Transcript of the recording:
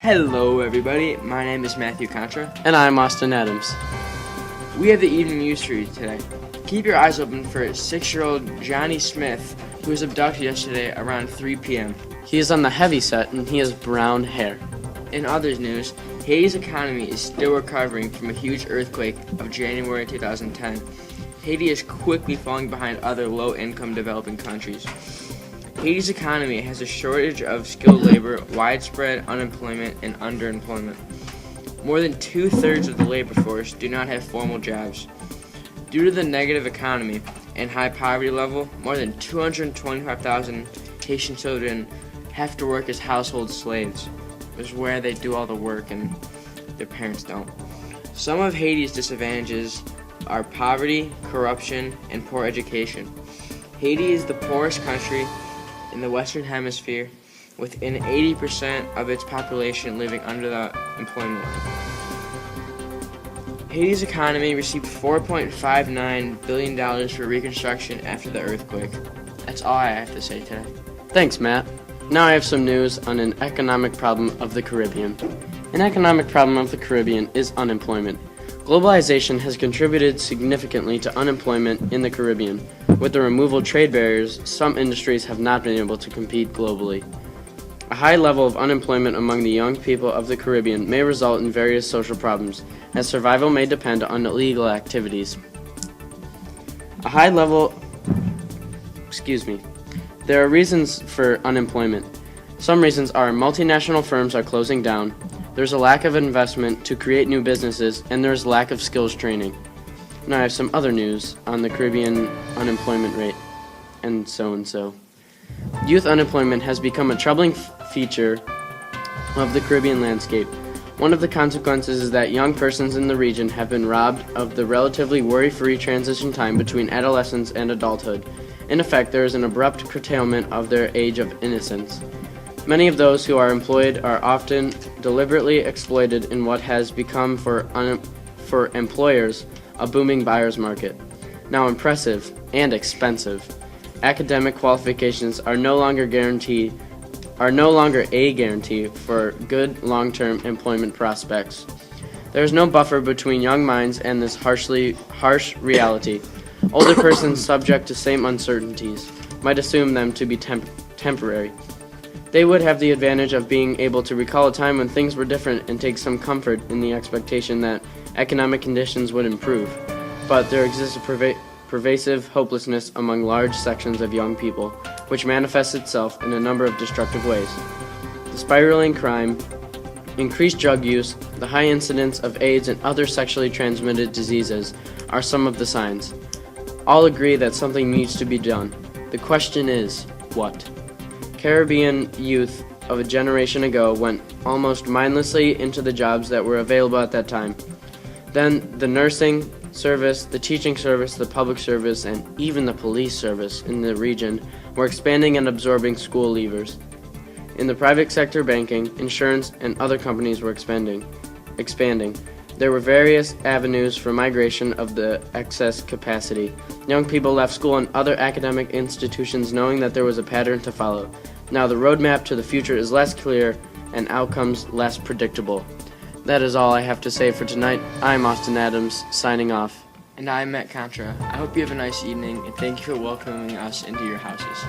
Hello everybody, my name is Matthew Contra. And I'm Austin Adams. We have the evening news for you today. Keep your eyes open for 6-year-old Johnny Smith, who was abducted yesterday around 3 p.m. He is on the heavy set and he has brown hair. In other news, Haiti's economy is still recovering from a huge earthquake of January 2010. Haiti is quickly falling behind other low-income developing countries. Haiti's economy has a shortage of skilled labor, widespread unemployment, and underemployment. More than 2/3 of the labor force do not have formal jobs. Due to the negative economy and high poverty level, more than 225,000 Haitian children have to work as household slaves, which is where they do all the work and their parents don't. Some of Haiti's disadvantages are poverty, corruption, and poor education. Haiti is the poorest country in the Western Hemisphere, with 80% of its population living under the employment line. Haiti's economy received $4.59 billion for reconstruction after the earthquake. That's all I have to say today. Thanks, Matt. Now I have some news on an economic problem of the Caribbean. An economic problem of the Caribbean is unemployment. Globalization has contributed significantly to unemployment in the Caribbean. With the removal of trade barriers, some industries have not been able to compete globally. A high level of unemployment among the young people of the Caribbean may result in various social problems, as survival may depend on illegal activities. There are reasons for unemployment. Some reasons are multinational firms are closing down, there's a lack of investment to create new businesses, and there's lack of skills training. Now I have some other news on the Caribbean unemployment rate, and so. Youth unemployment has become a troubling feature of the Caribbean landscape. One of the consequences is that young persons in the region have been robbed of the relatively worry-free transition time between adolescence and adulthood. In effect, there is an abrupt curtailment of their age of innocence. Many of those who are employed are often deliberately exploited in what has become for employers a booming buyer's market. Now impressive and expensive. Academic qualifications are no longer a guarantee for good long-term employment prospects. There is no buffer between young minds and this harsh reality. Older persons subject to same uncertainties might assume them to be temporary. They would have the advantage of being able to recall a time when things were different and take some comfort in the expectation that economic conditions would improve. But there exists a pervasive hopelessness among large sections of young people, which manifests itself in a number of destructive ways. The spiraling crime, increased drug use, the high incidence of AIDS and other sexually transmitted diseases are some of the signs. All agree that something needs to be done. The question is, what? Caribbean youth of a generation ago went almost mindlessly into the jobs that were available at that time. Then the nursing service, the teaching service, the public service, and even the police service in the region were expanding and absorbing school leavers. In the private sector, banking, insurance, and other companies were expanding. There were various avenues for migration of the excess capacity. Young people left school and other academic institutions knowing that there was a pattern to follow. Now the roadmap to the future is less clear and outcomes less predictable. That is all I have to say for tonight. I'm Austin Adams, signing off. And I'm Matt Contra. I hope you have a nice evening, and thank you for welcoming us into your houses.